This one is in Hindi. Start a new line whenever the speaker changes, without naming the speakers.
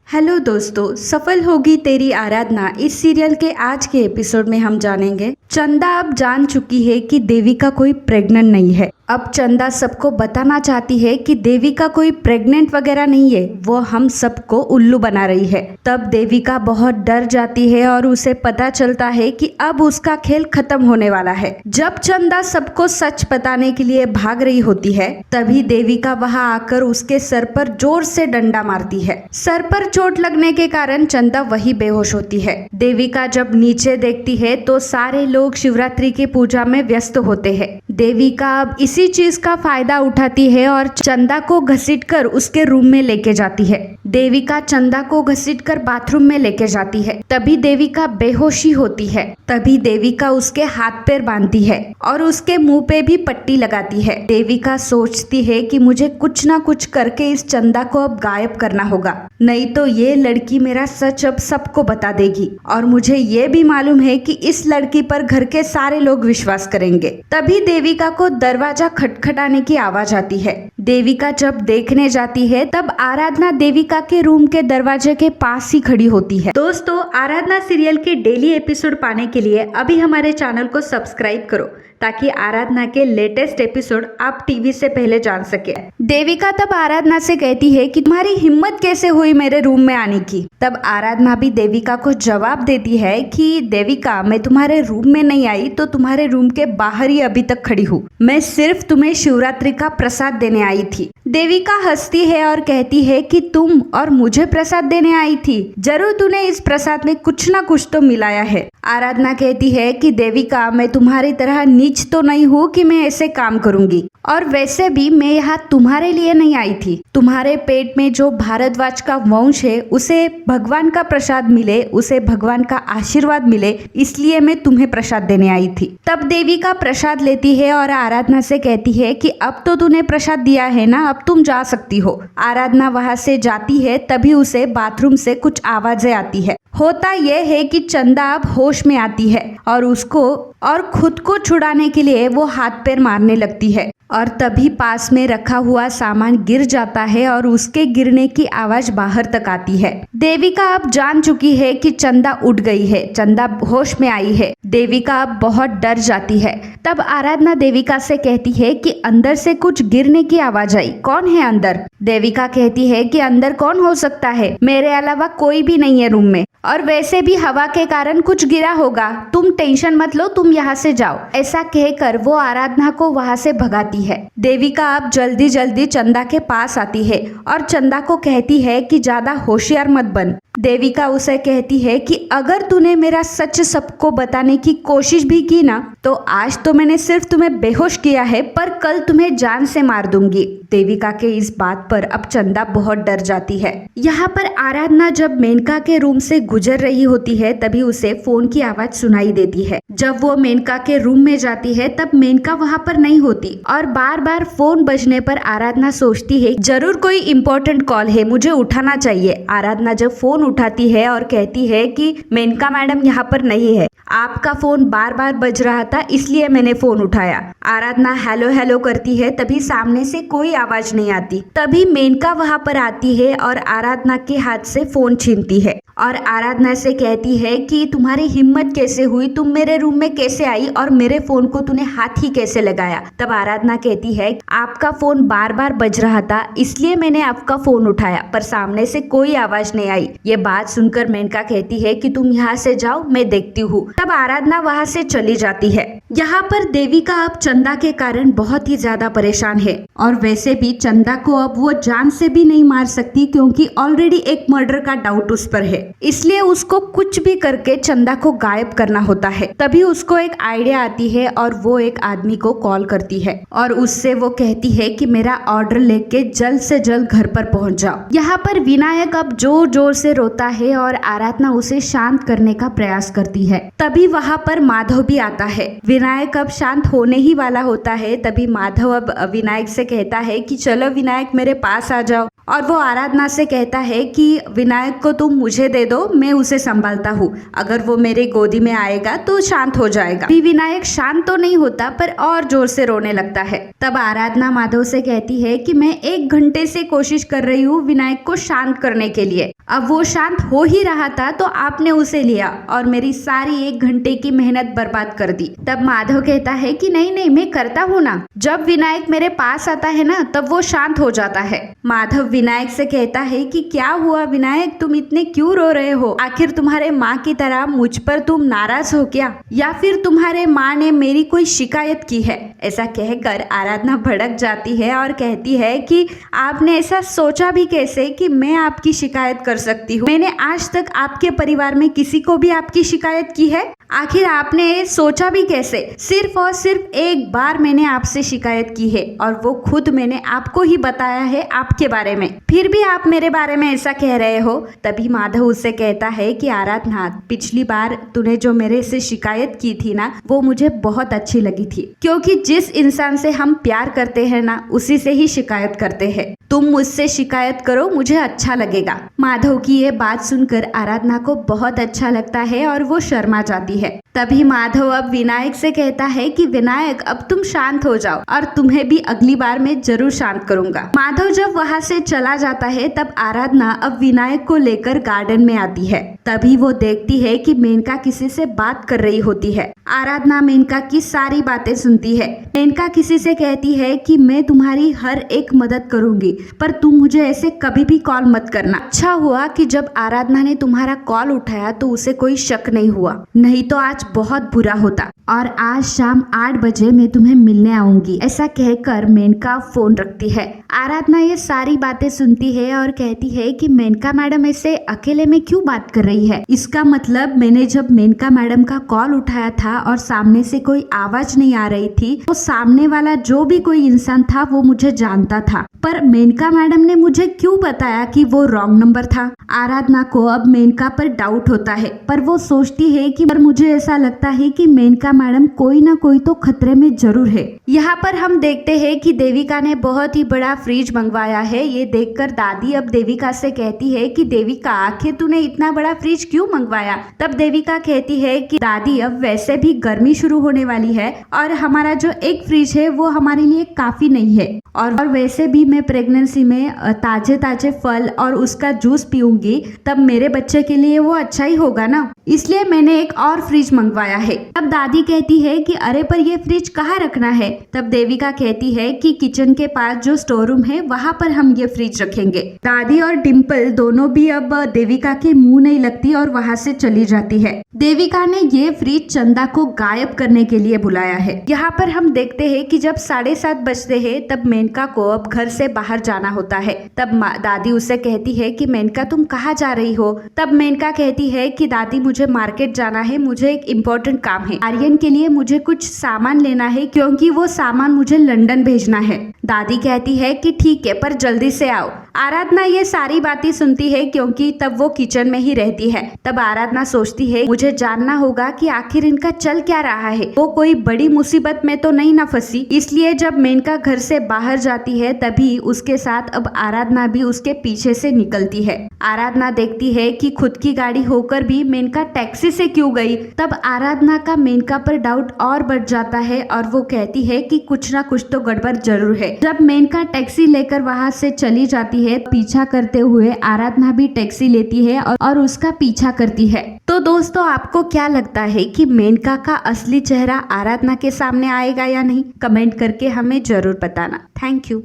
हेलो दोस्तों, सफल होगी तेरी आराधना। इस सीरियल के आज के एपिसोड में हम जानेंगे चंदा अब जान चुकी है कि देविका कोई प्रेग्नेंट नहीं है। अब चंदा सबको बताना चाहती है कि देविका कोई प्रेग्नेंट वगैरह नहीं है, वो हम सबको उल्लू बना रही है। तब देविका बहुत डर जाती है और उसे पता चलता है कि अब उसका खेल खत्म होने वाला है। जब चंदा सबको सच बताने के लिए भाग रही होती है, तभी देविका वहां आकर उसके सर पर जोर से डंडा मारती है। सर पर चोट लगने के कारण चंदा वही बेहोश होती है। देविका जब नीचे देखती है तो सारे लोग शिवरात्रि की पूजा में व्यस्त होते हैं। देविका अब इसी चीज का फायदा उठाती है और चंदा को घसीटकर उसके रूम में लेके जाती है। देविका चंदा को घसीटकर बाथरूम में लेके जाती है। तभी देविका बेहोशी होती है। तभी देविका उसके हाथ पैर बांधती है और उसके मुंह पे भी पट्टी लगाती है। देविका सोचती है कि मुझे कुछ ना कुछ करके इस चंदा को अब गायब करना होगा, नहीं तो ये लड़की मेरा सच अब सबको बता देगी और मुझे ये भी मालूम है कि इस लड़की पर घर के सारे लोग विश्वास करेंगे। तभी देविका को दरवाजा खटखटाने की आवाज आती है। देविका जब देखने जाती है तब आराधना देविका के रूम के दरवाजे के पास ही खड़ी होती है। दोस्तों, आराधना सीरियल के डेली एपिसोड पाने के लिए अभी हमारे चैनल को सब्सक्राइब करो ताकि आराधना के लेटेस्ट एपिसोड आप टीवी से पहले जान सके। देविका तब आराधना से कहती है कि तुम्हारी हिम्मत कैसे हुई मेरे रूम में आने की। तब आराधना भी देविका को जवाब देती है कि देविका, मैं तुम्हारे रूम में नहीं आई तो तुम्हारे रूम के बाहर ही अभी तक खड़ी हूँ। मैं सिर्फ तुम्हें शिवरात्रि का प्रसाद देने आई थी। देविका हंसती है और कहती है कि तुम और मुझे प्रसाद देने आई थी, जरूर तूने इस प्रसाद में कुछ ना कुछ तो मिलाया है। आराधना कहती है कि देविका, मैं तुम्हारी तरह नीच तो नहीं हूँ कि मैं ऐसे काम करूंगी, और वैसे भी मैं यहाँ तुम्हारे लिए नहीं आई थी। तुम्हारे पेट में जो भारद्वाज का वंश है उसे भगवान का प्रसाद मिले, उसे भगवान का आशीर्वाद मिले, इसलिए मैं तुम्हें प्रसाद देने आई थी। तब देविका प्रसाद लेती है और आराधना से कहती है कि अब तो तूने प्रसाद दिया है ना, अब तुम जा सकती हो। आराधना वहां से जाती है। तभी उसे बाथरूम से कुछ आवाजें आती है। होता यह है कि चंदा अब होश में आती है और खुद को छुड़ाने के लिए वो हाथ पैर मारने लगती है और तभी पास में रखा हुआ सामान गिर जाता है और उसके गिरने की आवाज बाहर तक आती है। देविका अब जान चुकी है कि चंदा उठ गई है, चंदा होश में आई है। देविका अब बहुत डर जाती है। तब आराधना देविका से कहती है कि अंदर से कुछ गिरने की आवाज आई, कौन है अंदर? देविका कहती है कि अंदर कौन हो सकता है, मेरे अलावा कोई भी नहीं है रूम में, और वैसे भी हवा के कारण कुछ गिरा होगा, तुम टेंशन मत लो, तुम यहाँ से जाओ। ऐसा कहकर वो आराधना को वहाँ से भगाती है। देविका अब जल्दी जल्दी चंदा के पास आती है और चंदा को कहती है कि ज्यादा होशियार मत बन। देविका उसे कहती है कि अगर तूने मेरा सच सबको बताने की कोशिश भी की ना, तो आज तो मैंने सिर्फ तुम्हें बेहोश किया है, पर कल तुम्हें जान से मार दूंगी। देविका के इस बात पर अब चंदा बहुत डर जाती है। यहाँ पर आराधना जब मेनका के रूम से गुजर रही होती है तभी उसे फोन की आवाज सुनाई देती है। जब वो मेनका के रूम में जाती है तब मेनका वहाँ पर नहीं होती और बार बार फोन बजने पर आराधना सोचती है जरूर कोई इम्पोर्टेंट कॉल है, मुझे उठाना चाहिए। आराधना जब फोन उठाती है और कहती है कि मेनका मैडम यहाँ पर नहीं है, आपका फोन बार बार बज रहा था इसलिए मैंने फोन उठाया। आराधना हेलो हेलो करती है, तभी सामने से कोई आवाज नहीं आती। तभी मेनका वहां पर आती है और आराधना के हाथ से फोन छीनती है और आराधना से कहती है कि तुम्हारी हिम्मत कैसे हुई, तुम मेरे रूम में कैसे आई और मेरे फोन को तूने हाथ ही कैसे लगाया? तब आराधना कहती है आपका फोन बार बार बज रहा था इसलिए मैंने आपका फोन उठाया, पर सामने से कोई आवाज नहीं आई। ये बात सुनकर मेनका कहती है कि तुम यहाँ से जाओ, मैं देखती हूँ। तब आराधना वहाँ से चली जाती है। यहाँ पर देविका अब चंदा के कारण बहुत ही ज्यादा परेशान है और वैसे भी चंदा को अब वो जान से भी नहीं मार सकती क्योंकि ऑलरेडी एक मर्डर का डाउट उस पर है, इसलिए उसको कुछ भी करके चंदा को गायब करना होता है। तभी उसको एक आइडिया आती है और वो एक आदमी को कॉल करती है और उससे वो कहती है कि मेरा ऑर्डर लेके जल्द से जल्द घर पर पहुंच जाओ। यहाँ पर विनायक अब जोर जोर से रोता है और आराधना उसे शांत करने का प्रयास करती है। तभी वहाँ पर माधव भी आता है। विनायक अब शांत होने ही वाला होता है। तभी माधव अब विनायक से कहता है कि चलो विनायक मेरे पास आ जाओ, और वो आराधना से कहता है कि विनायक को तुम मुझे दे दो, मैं उसे संभालता हूँ, अगर वो मेरे गोदी में आएगा तो शांत हो जाएगा। विनायक शांत तो नहीं होता पर और जोर से रोने लगता है। तब आराधना माधव से कहती है कि मैं 1 घंटे से कोशिश कर रही हूँ विनायक को शांत करने के लिए, अब वो शांत हो ही रहा था तो आपने उसे लिया और मेरी सारी 1 घंटे की मेहनत बर्बाद कर दी। तब माधव कहता है कि नहीं नहीं, मैं करता हूँ ना, जब विनायक मेरे पास आता है ना तब वो शांत हो जाता है। माधव विनायक से कहता है कि क्या हुआ विनायक, तुम इतने क्यों रो रहे हो? आखिर तुम्हारे माँ की तरह मुझ पर तुम नाराज हो क्या, या फिर तुम्हारे माँ ने मेरी कोई शिकायत की है? ऐसा कहकर आराधना भड़क जाती है और कहती है कि आपने ऐसा सोचा भी कैसे कि मैं आपकी शिकायत कर सकती हूँ? मैंने आज तक आपके परिवार में किसी को भी आपकी शिकायत की है? आखिर आपने सोचा भी कैसे? सिर्फ और सिर्फ एक बार मैंने आपसे शिकायत की है और वो खुद मैंने आपको ही बताया है आपके बारे में, फिर भी आप मेरे बारे में ऐसा कह रहे हो। तभी माधव उससे कहता है कि आराधना, पिछली बार तूने जो मेरे से शिकायत की थी ना वो मुझे बहुत अच्छी लगी थी, क्योंकि जिस इंसान से हम प्यार करते हैं ना उसी से ही शिकायत करते हैं। तुम मुझसे शिकायत करो, मुझे अच्छा लगेगा। माधव की ये बात सुनकर आराधना को बहुत अच्छा लगता है और वो शर्मा जाती है। तभी माधव अब विनायक से कहता है कि विनायक, अब तुम शांत हो जाओ और तुम्हें भी अगली बार मैं जरूर शांत करूंगा। माधव जब वहां से चला जाता है तब आराधना अब विनायक को लेकर गार्डन में आती है। तभी वो देखती है कि मेनका किसी से बात कर रही होती है। आराधना मेनका की सारी बातें सुनती है। मेनका किसी से कहती है कि मैं तुम्हारी हर एक मदद करूंगी, पर तुम मुझे ऐसे कभी भी कॉल मत करना। अच्छा हुआ कि जब आराधना ने तुम्हारा कॉल उठाया तो उसे कोई शक नहीं हुआ, नहीं तो आज बहुत बुरा होता। और आज शाम 8 बजे मैं तुम्हें मिलने आऊंगी। ऐसा कहकर मेनका फोन रखती है। आराधना ये सारी बातें सुनती है और कहती है कि मेनका मैडम ऐसे अकेले में क्यों बात कर रही है? इसका मतलब मैंने जब मेनका मैडम का कॉल उठाया था और सामने से कोई आवाज नहीं आ रही थी, तो सामने वाला जो भी कोई इंसान था वो मुझे जानता था, पर मेनका मैडम ने मुझे क्यों बताया कि वो रॉन्ग नंबर था? आराधना को अब मेनका पर डाउट होता है, पर वो सोचती है कि पर मुझे ऐसा लगता है कि मेनका मैडम कोई ना कोई तो खतरे में जरूर है। यहाँ पर हम देखते हैं कि देविका ने बहुत ही बड़ा फ्रिज मंगवाया है। ये देखकर दादी अब देविका से कहती है कि देविका, आखिर तूने इतना बड़ा फ्रिज क्यों मंगवाया? तब देविका कहती है कि दादी, अब वैसे भी गर्मी शुरू होने वाली है और हमारा जो एक फ्रिज है वो हमारे लिए काफी नहीं है, और वैसे भी मैं प्रेगनेंसी में ताजे ताजे फल और उसका जूस पीऊंगी, तब मेरे बच्चे के लिए वो अच्छा ही होगा ना, इसलिए मैंने एक और फ्रिज मंगवाया है। तब दादी कहती है कि अरे पर ये फ्रिज कहाँ रखना है? तब देविका कहती है कि किचन के पास जो स्टोर रूम है वहाँ पर हम ये फ्रिज रखेंगे। दादी और डिम्पल दोनों भी अब देविका के मुंह नहीं लगती और वहाँ से चली जाती है। देविका ने ये फ्रिज चंदा को गायब करने के लिए बुलाया है। यहाँ पर हम देखते हैं कि जब 7:30 बजते हैं तब मेनका को अब घर से बाहर जाना होता है। तब दादी उसे कहती है कि मेनका, तुम कहाँ जा रही हो? तब मेनका कहती है कि दादी, मुझे मार्केट जाना है, मुझे एक इम्पोर्टेंट काम है। आर्यन के लिए मुझे कुछ सामान लेना है क्योंकि वो सामान मुझे लंदन भेजना है। दादी कहती है कि ठीक है, पर जल्दी से आओ। आराधना ये सारी बातें सुनती है क्योंकि तब वो किचन में ही रहती है। तब आराधना सोचती है मुझे जानना होगा कि आखिर इनका चल क्या रहा है, वो कोई बड़ी मुसीबत में तो नहीं ना फंसी। इसलिए जब मेनका घर से बाहर जाती है तभी उसके साथ अब आराधना भी उसके पीछे से निकलती है। आराधना देखती है कि खुद की गाड़ी होकर भी मेनका टैक्सी से क्यों गई। तब आराधना का मेनका पर डाउट और बढ़ जाता है और वो कहती है कि कुछ ना कुछ तो गड़बड़ जरूर है। जब मेनका टैक्सी लेकर वहाँ से चली जाती है, पीछा करते हुए आराधना भी टैक्सी लेती है और उसका पीछा करती है। तो दोस्तों, आपको क्या लगता है कि मेनका का असली चेहरा आराधना के सामने आएगा या नहीं? कमेंट करके हमें जरूर बताना। Thank you.